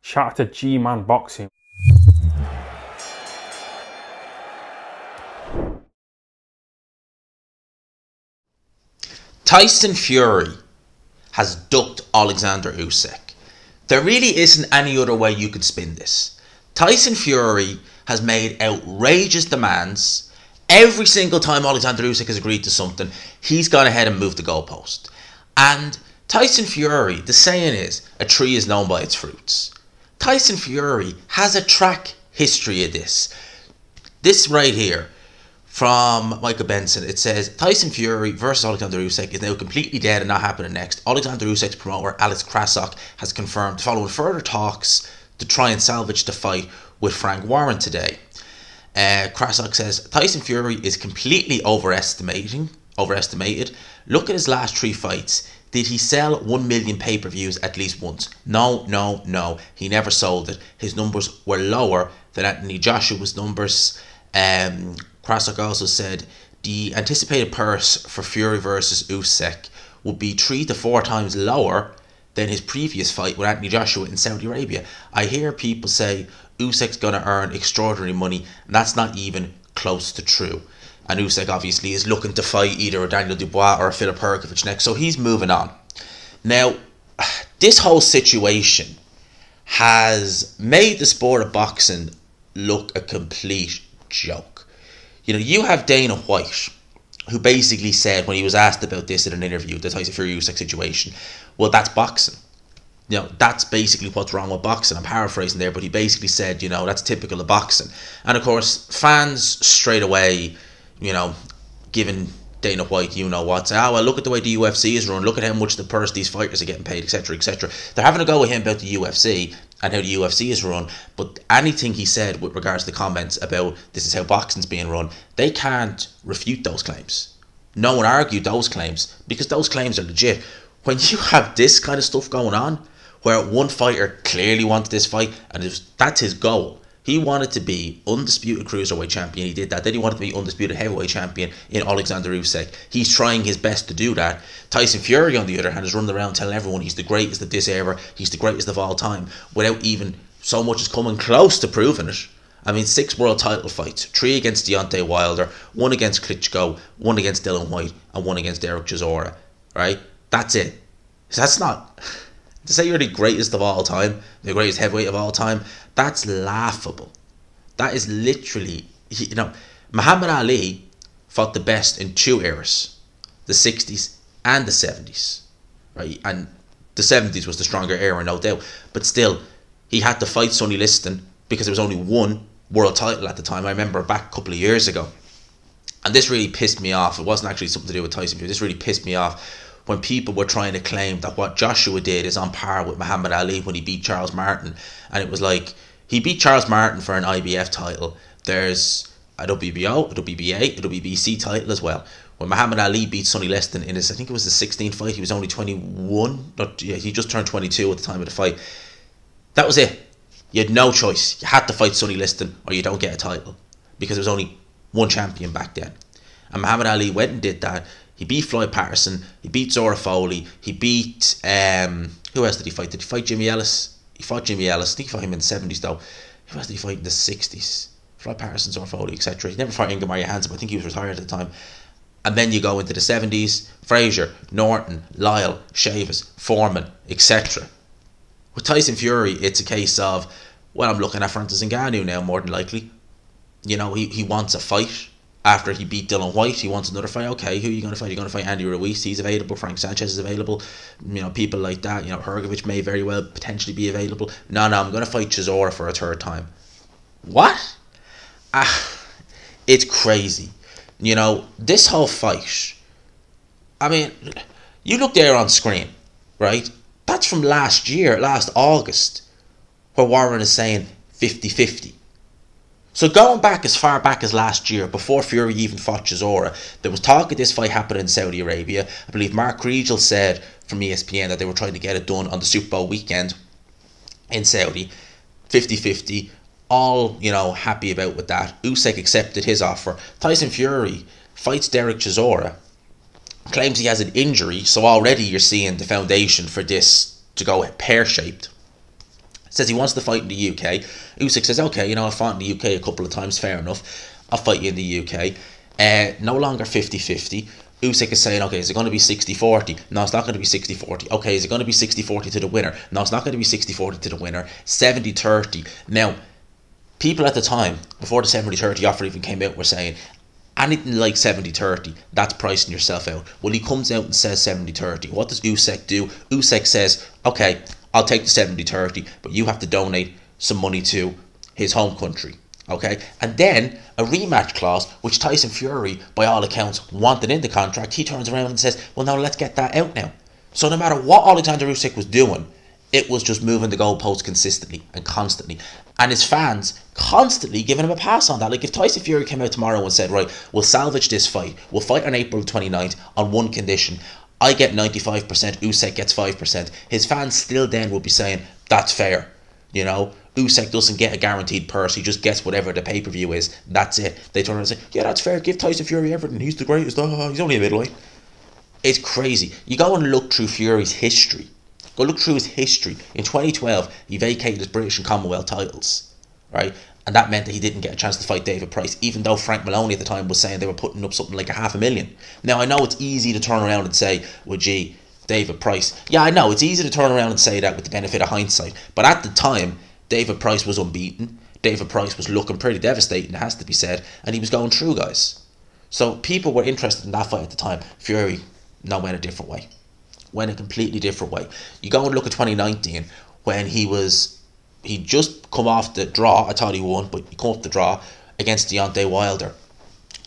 Shout out to G-Man Boxing. Tyson Fury has ducked Oleksandr Usyk. There really isn't any other way you could spin this. Tyson Fury has made outrageous demands. Every single time Oleksandr Usyk has agreed to something, he's gone ahead and moved the goalpost. And Tyson Fury, the saying is, a tree is known by its fruits. Tyson Fury has a track history of this. This right here, from Michael Benson, it says, Tyson Fury versus Oleksandr Usyk is now completely dead and not happening next. Oleksandr Usyk's promoter, Alex Krasok, has confirmed following further talks to try and salvage the fight with Frank Warren today. Krasok says, Tyson Fury is completely overestimated. Look at his last 3 fights. Did he sell 1 million pay-per-views at least once? No. He never sold it. His numbers were lower than Anthony Joshua's numbers. Krasok also said the anticipated purse for Fury versus Usyk would be 3 to 4 times lower than his previous fight with Anthony Joshua in Saudi Arabia. I hear people say Usyk's going to earn extraordinary money, and that's not even close to true. And Usyk obviously is looking to fight either a Daniel Dubois or a Filip Hrgovic next, so he's moving on. Now, this whole situation has made the sport of boxing look a complete joke. You know, you have Dana White, who basically said when he was asked about this in an interview, the Tyson Fury Usyk situation, well, that's boxing. You know, that's basically what's wrong with boxing. I'm paraphrasing there, but he basically said, you know, that's typical of boxing. And of course, fans straight away, you know, giving Dana White, you know what, say, oh, well, look at the way the UFC is run, look at how much the purse these fighters are getting paid, etc, etc. They're having a go with him about the UFC and how the UFC is run, but anything he said with regards to the comments about this is how boxing's being run, they can't refute those claims. No one argued those claims because those claims are legit. When you have this kind of stuff going on, where one fighter clearly wanted this fight and that's his goal. He wanted to be undisputed cruiserweight champion. He did that. Then he wanted to be undisputed heavyweight champion in Oleksandr Usyk. He's trying his best to do that. Tyson Fury, on the other hand, is running around telling everyone he's the greatest of this era. He's the greatest of all time, without even so much as coming close to proving it. I mean, 6 world title fights, 3 against Deontay Wilder, 1 against Klitschko, 1 against Dillian Whyte, and 1 against Derek Chisora. Right? That's it. That's not... To say you're the greatest of all time, the greatest heavyweight of all time, that's laughable. That is literally, you know, Muhammad Ali fought the best in 2 eras, the 60s and the 70s, right? And the 70s was the stronger era, no doubt. But still, he had to fight Sonny Liston because there was only 1 world title at the time. I remember back a couple of years ago. And this really pissed me off. It wasn't actually something to do with Tyson Fury. This really pissed me off when people were trying to claim that what Joshua did is on par with Muhammad Ali when he beat Charles Martin. And it was like, he beat Charles Martin for an IBF title. There's a WBO, a WBA, a WBC title as well. When Muhammad Ali beat Sonny Liston in his, I think it was the 16th fight, he was only 21. He just turned 22 at the time of the fight. That was it. You had no choice. You had to fight Sonny Liston or you don't get a title. Because there was only 1 champion back then. And Muhammad Ali went and did that. He beat Floyd Patterson. He beat Zora Foley. He beat... who else did he fight? Did he fight Jimmy Ellis? He fought Jimmy Ellis. I think he fought him in the 70s though. Who else did he fight in the 60s? Floyd Patterson, Zora Foley, etc. He never fought Ingemar Johansson, but I think he was retired at the time. And then you go into the 70s. Frazier, Norton, Lyle, Shavers, Foreman, etc. With Tyson Fury, it's a case of, well, I'm looking at Francis Ngannou now, more than likely. You know, he wants a fight. After he beat Dillian Whyte, he wants another fight. Okay, who are you going to fight? You're going to fight Andy Ruiz. He's available. Frank Sanchez is available. You know, people like that. You know, Hrgovic may very well potentially be available. No, I'm going to fight Chisora for a 3rd time. What? It's crazy. You know, this whole fight, I mean, you look there on screen, right? That's from last year, last August, where Warren is saying 50-50. So going back as far back as last year, before Fury even fought Chisora, there was talk of this fight happening in Saudi Arabia. I believe Mark Regel said from ESPN that they were trying to get it done on the Super Bowl weekend in Saudi. 50-50, all, you know, happy about with that. Usyk accepted his offer. Tyson Fury fights Derek Chisora, claims he has an injury, so already you're seeing the foundation for this to go pear-shaped. Says he wants to fight in the UK. Usyk says, okay, you know, I've fought in the UK a couple of times, fair enough. I'll fight you in the UK. No longer 50-50. Usyk is saying, okay, is it going to be 60-40? No, it's not going to be 60-40. Okay, is it going to be 60-40 to the winner? No, it's not going to be 60-40 to the winner. 70-30. Now, people at the time, before the 70-30 offer even came out, were saying, anything like 70-30, that's pricing yourself out. Well, he comes out and says 70-30. What does Usyk do? Usyk says, okay, I'll take the 70-30, but you have to donate some money to his home country. Okay, and then a rematch clause, which Tyson Fury, by all accounts, wanted in the contract, he turns around and says, well, now let's get that out now. So no matter what Oleksandr Usyk was doing, it was just moving the goalposts consistently and constantly. And his fans constantly giving him a pass on that. Like if Tyson Fury came out tomorrow and said, right, we'll salvage this fight. We'll fight on April 29th on one condition. I get 95%, Usyk gets 5%. His fans still then would be saying, that's fair. You know, Usyk doesn't get a guaranteed purse. He just gets whatever the pay-per-view is. That's it. They turn around and say, yeah, that's fair. Give Tyson Fury everything. He's the greatest. Oh, he's only a middleweight. It's crazy. You go and look through Fury's history. Go look through his history. In 2012, he vacated his British and Commonwealth titles, right? And that meant that he didn't get a chance to fight David Price, even though Frank Maloney at the time was saying they were putting up something like $500,000. Now, I know it's easy to turn around and say, well, gee, David Price. Yeah, I know. It's easy to turn around and say that with the benefit of hindsight. But at the time, David Price was unbeaten. David Price was looking pretty devastating, it has to be said. And he was going through, guys. So people were interested in that fight at the time. Fury, no, went a different way. Went a completely different way. You go and look at 2019 when he just come off the draw. I thought he won, but he come off the draw against Deontay Wilder.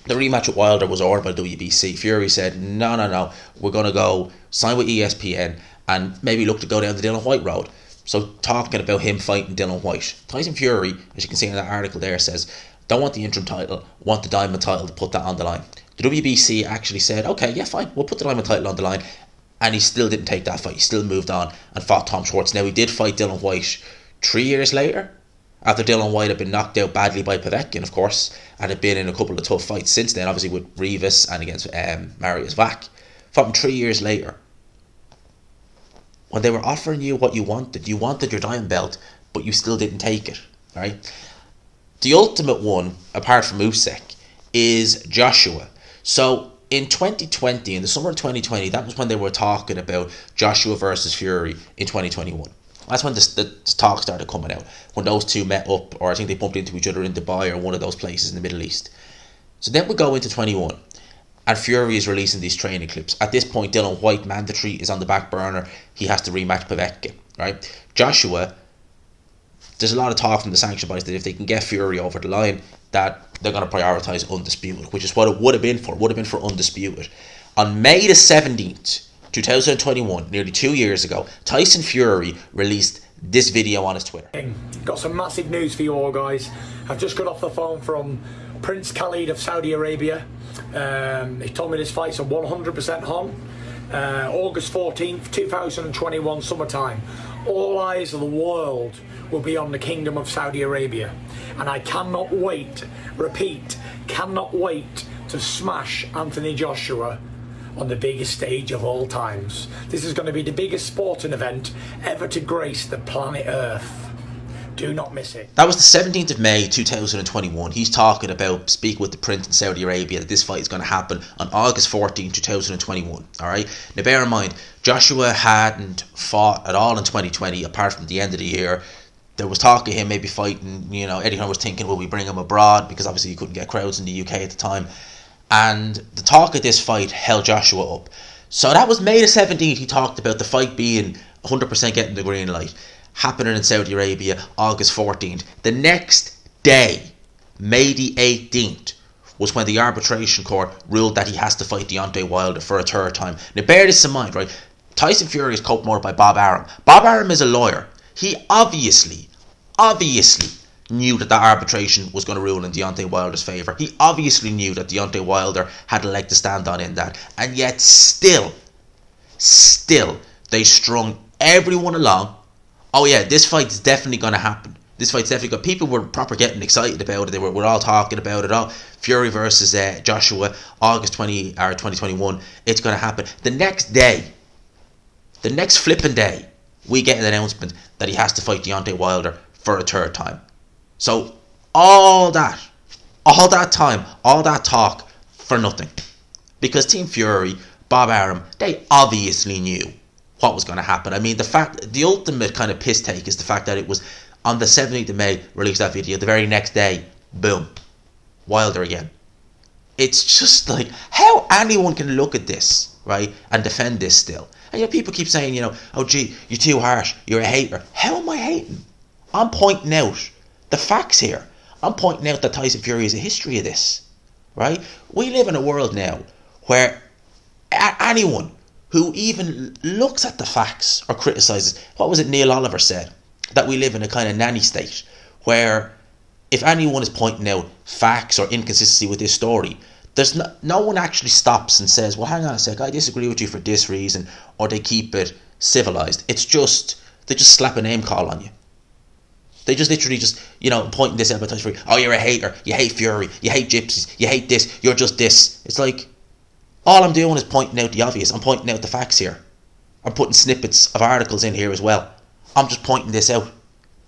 The rematch with Wilder was ordered by WBC. Fury said, no, we're going to go sign with ESPN and maybe look to go down the Dillian Whyte road. So talking about him fighting Dillian Whyte. Tyson Fury, as you can see in that article there, says, don't want the interim title, want the diamond title to put that on the line. The WBC actually said, okay, yeah, fine, we'll put the diamond title on the line. And he still didn't take that fight. He still moved on and fought Tom Schwartz. Now, he did fight Dillian Whyte 3 years later, after Dillian Whyte had been knocked out badly by Povetkin, of course, and had been in a couple of tough fights since then, obviously with Rivas and against Mariusz Vac. Fought him 3 years later. When they were offering you what you wanted your diamond belt, but you still didn't take it, right? The ultimate one, apart from Usyk, is Joshua. So in 2020, in the summer of 2020, that was when they were talking about Joshua versus Fury in 2021. That's when the talk started coming out, when those two met up, or I think they bumped into each other in Dubai or one of those places in the Middle East. So then we go into 21, and Fury is releasing these training clips. At this point, Dillian Whyte mandatory is on the back burner. He has to rematch Povetkin, right? Joshua, there's a lot of talk from the sanction bodies that if they can get Fury over the line, that they're going to prioritise Undisputed, which is what it would have been for Undisputed. On May the 17th, 2021, nearly 2 years ago, Tyson Fury released this video on his Twitter. Got some massive news for you all, guys. I've just got off the phone from Prince Khalid of Saudi Arabia. He told me this fight's a 100% on. August 14th, 2021, summertime. All eyes of the world will be on the Kingdom of Saudi Arabia. And I cannot wait, repeat, cannot wait to smash Anthony Joshua on the biggest stage of all times. This is going to be the biggest sporting event ever to grace the planet Earth. Do not miss it. That was the 17th of May 2021. He's talking about speaking with the Prince in Saudi Arabia that this fight is going to happen on August 14, 2021. Alright? Now bear in mind, Joshua hadn't fought at all in 2020 apart from the end of the year. There was talk of him maybe fighting, you know, Eddie Hearn was thinking, will we bring him abroad? Because obviously he couldn't get crowds in the UK at the time. And the talk of this fight held Joshua up. So that was May the 17th. He talked about the fight being 100% getting the green light, happening in Saudi Arabia, August 14th. The next day, May the 18th, was when the arbitration court ruled that he has to fight Deontay Wilder for a third time. Now bear this in mind, right? Tyson Fury is coached more by Bob Arum. Bob Arum is a lawyer. He obviously knew that arbitration was going to rule in Deontay Wilder's favour. He obviously knew that Deontay Wilder had a leg to stand on in that. And yet still, they strung everyone along. Oh yeah, this fight's definitely going to happen. This fight's definitely going. People were proper getting excited about it. We're all talking about it. Oh, Fury versus Joshua, August 2021. It's going to happen. The next day, the next flipping day, we get an announcement that he has to fight Deontay Wilder for a third time. So all that time, all that talk for nothing. Because Team Fury, Bob Arum, they obviously knew what was going to happen. I mean, the ultimate kind of piss take is the fact that it was on the 17th of May, released that video, the very next day, boom, Wilder again. It's just like, how anyone can look at this, right, and defend this still. And people keep saying, oh gee, you're too harsh, you're a hater. How am I hating? I'm pointing out the facts here. I'm pointing out that Tyson Fury is a history of this, right? We live in a world now where anyone who even looks at the facts or criticises, what was it Neil Oliver said? That we live in a kind of nanny state where if anyone is pointing out facts or inconsistency with this story, there's no one actually stops and says, well, hang on a sec, I disagree with you for this reason, or they keep it civilised. It's just, they just slap a name call on you. They just literally just, pointing this out about Tyson Fury. Oh, you're a hater, you hate Fury, you hate gypsies, you hate this, you're just this. It's like, all I'm doing is pointing out the obvious. I'm pointing out the facts here. I'm putting snippets of articles in here as well. I'm just pointing this out.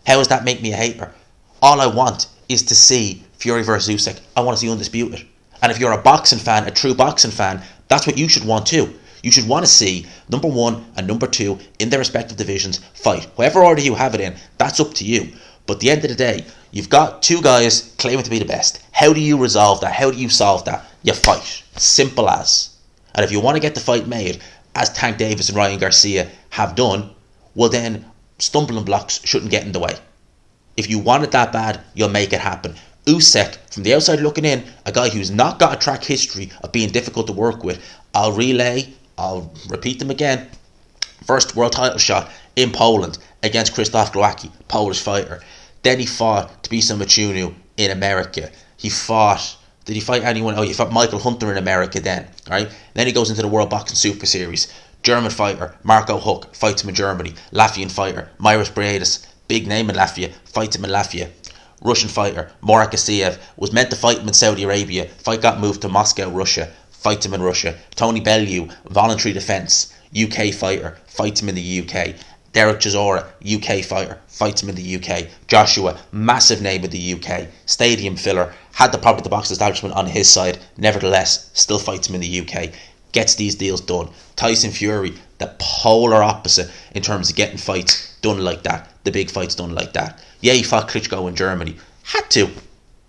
How does that make me a hater? All I want is to see Fury versus Usyk. I want to see undisputed. And if you're a boxing fan, a true boxing fan, that's what you should want too. You should want to see number 1 and number 2 in their respective divisions fight. Whatever order you have it in, that's up to you. But at the end of the day, you've got two guys claiming to be the best. How do you resolve that? How do you solve that? You fight. Simple as. And if you want to get the fight made, as Tank Davis and Ryan Garcia have done, well then, stumbling blocks shouldn't get in the way. If you want it that bad, you'll make it happen. Usyk, from the outside looking in, a guy who's not got a track history of being difficult to work with. I'll repeat them again. First world title shot in Poland against Krzysztof Glowacki, Polish fighter. Then he fought Tbiso Machunu in America. Did he fight anyone? Oh, he fought Michael Hunter in America then, right? Then he goes into the World Boxing Super Series. German fighter, Marco Huck, fights him in Germany. Latvian fighter, Myris Briedis, big name in Latvia, fights him in Latvia. Russian fighter, Murat Gassiev, was meant to fight him in Saudi Arabia. Fight got moved to Moscow, Russia. Fights him in Russia. Tony Bellew, voluntary defence, UK fighter, fights him in the UK. Derek Chisora, UK fighter, fights him in the UK. Joshua, massive name in the UK, stadium filler, had probably the boxing establishment on his side, nevertheless, still fights him in the UK. Gets these deals done. Tyson Fury, the polar opposite in terms of getting fights done like that. The big fights done like that. Yeah, he fought Klitschko in Germany. Had to.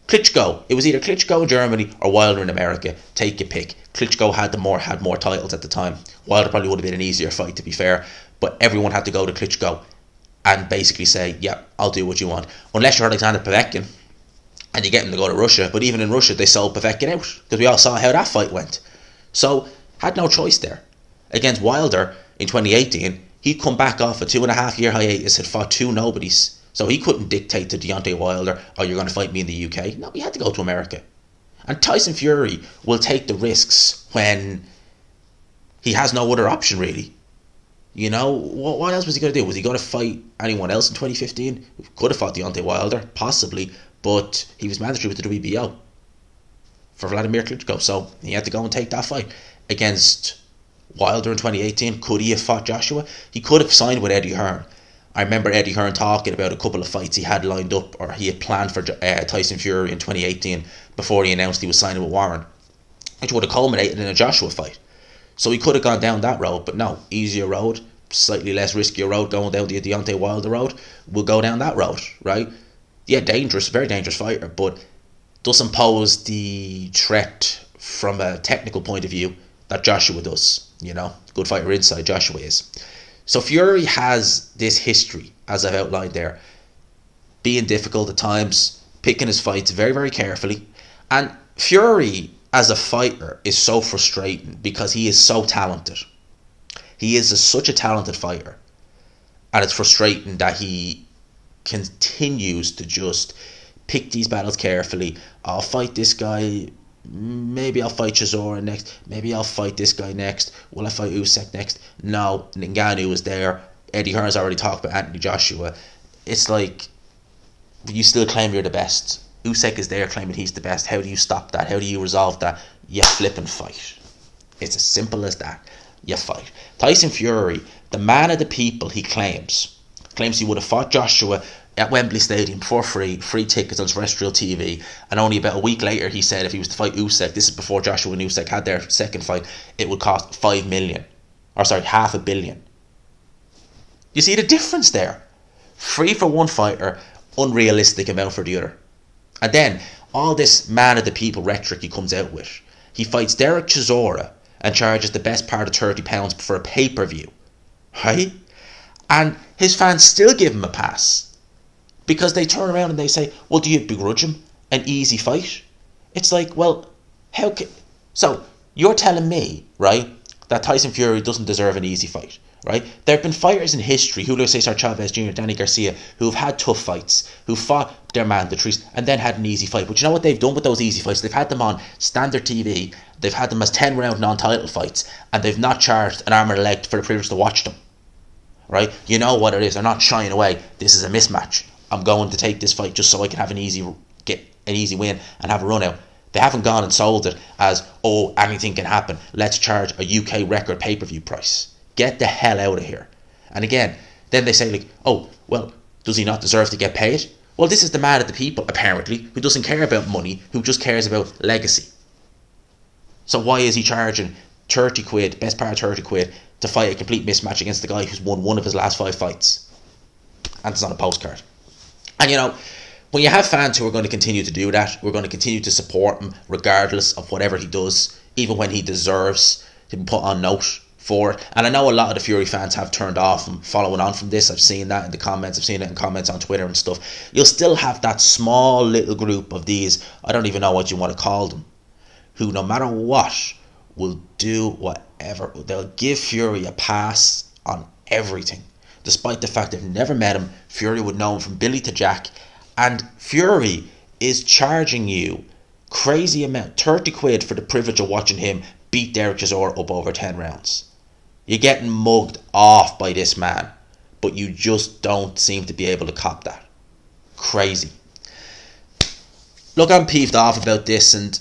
Klitschko. It was either Klitschko in Germany or Wilder in America. Take your pick. Klitschko had more titles at the time. Wilder probably would have been an easier fight, to be fair. But everyone had to go to Klitschko and basically say, yeah, I'll do what you want. Unless you're Alexander Povetkin and you get him to go to Russia. But even in Russia, they sold Povetkin out because we all saw how that fight went. So, had no choice there. Against Wilder in 2018, he'd come back off a 2.5-year hiatus, had fought 2 nobodies. So he couldn't dictate to Deontay Wilder, oh, you're going to fight me in the UK. No, he had to go to America. And Tyson Fury will take the risks when he has no other option, really. What else was he going to do? Was he going to fight anyone else in 2015? He could have fought Deontay Wilder, possibly, but he was mandatory with the WBO for Vladimir Klitschko, so he had to go and take that fight. Against Wilder in 2018, could he have fought Joshua? He could have signed with Eddie Hearn. I remember Eddie Hearn talking about a couple of fights he had lined up, or he had planned for Tyson Fury in 2018 before he announced he was signing with Warren, which would have culminated in a Joshua fight. So he could have gone down that road, but no, easier road, slightly less riskier road, going down the Deontay Wilder road. We'll go down that road, right? Yeah, dangerous, very dangerous fighter, but doesn't pose the threat from a technical point of view that Joshua does. Good fighter inside, Joshua is. So Fury has this history, as I've outlined there, being difficult at times, picking his fights very, very carefully. And Fury, as a fighter, is so frustrating because he is so talented. He is such a talented fighter. And it's frustrating that he continues to just pick these battles carefully. I'll fight this guy. Maybe I'll fight Chisora next. Maybe I'll fight this guy next. Will I fight Usyk next? No, Ngannou is there. Eddie Hearn's already talked about Anthony Joshua. It's like, you still claim you're the best. Usyk is there claiming he's the best. How do you stop that? How do you resolve that? You flip and fight. It's as simple as that. You fight. Tyson Fury The man of the people, he claims he would have fought Joshua at Wembley Stadium for free tickets on terrestrial TV, and only about a week later he said if he was to fight Usyk, this is before Joshua and Usyk had their second fight, it would cost 5 million, or sorry, $500 million. You see the difference there? Free for one fighter, unrealistic amount for the other. And then all this man of the people rhetoric he comes out with. He fights Derek Chisora and charges the best part of £30 for a pay-per-view, right? And his fans still give him a pass because they turn around and they say, well, do you begrudge him an easy fight? It's like, well, how can... So you're telling me, right, that Tyson Fury doesn't deserve an easy fight, right? There have been fighters in history, Julio Cesar Chavez Jr., Danny Garcia, who have had tough fights, who fought their mandatories and then had an easy fight. But you know what they've done with those easy fights? They've had them on standard TV, they've had them as 10-round non-title fights, and they've not charged an arm and a leg for the privilege to watch them, right? You know what it is. They're not shying away. This is a mismatch. I'm going to take this fight just so I can have get an easy win and have a run out. They haven't gone and sold it as, oh, anything can happen. Let's charge a UK record pay-per-view price. Get the hell out of here. And again, then they say like, oh, well, does he not deserve to get paid? Well, this is the man of the people, apparently, who doesn't care about money, who just cares about legacy. So why is he charging 30 quid, best part of 30 quid, to fight a complete mismatch against the guy who's won one of his last 5 fights? And it's on a postcard. And you know, when you have fans who are going to continue to do that, we're going to continue to support him regardless of whatever he does, even when he deserves to be put on note for it. And I know a lot of the Fury fans have turned off and following on from this. I've seen that in the comments. I've seen it in comments on Twitter and stuff. You'll still have that small little group of these, I don't even know what you want to call them, who no matter what will do whatever. They'll give Fury a pass on everything. Despite the fact they've never met him, Fury would know him from Billy to Jack. And Fury is charging you crazy amount, 30 quid for the privilege of watching him beat Derek Chisora up over 10 rounds. You're getting mugged off by this man, but you just don't seem to be able to cop that. Crazy. Look, I'm peeved off about this, and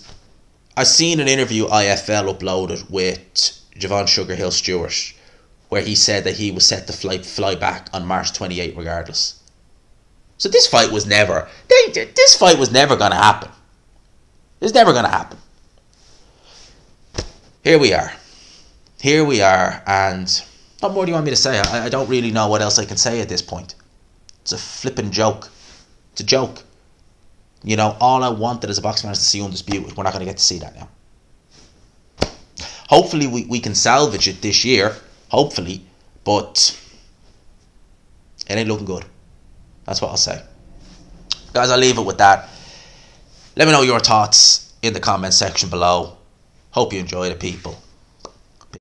I seen an interview IFL uploaded with Javon Sugarhill Stewart, where he said that he was set to fly back on March 28 regardless. So this fight was never going to happen. It's never going to happen. Here we are, and what more do you want me to say? I don't really know what else I can say at this point. It's a flipping joke. It's a joke. You know, all I wanted as a boxing fan is to see Undisputed. We're not going to get to see that now. Hopefully we can salvage it this year. Hopefully. But it ain't looking good. That's what I'll say. Guys, I'll leave it with that. Let me know your thoughts in the comment section below. Hope you enjoyed it, people.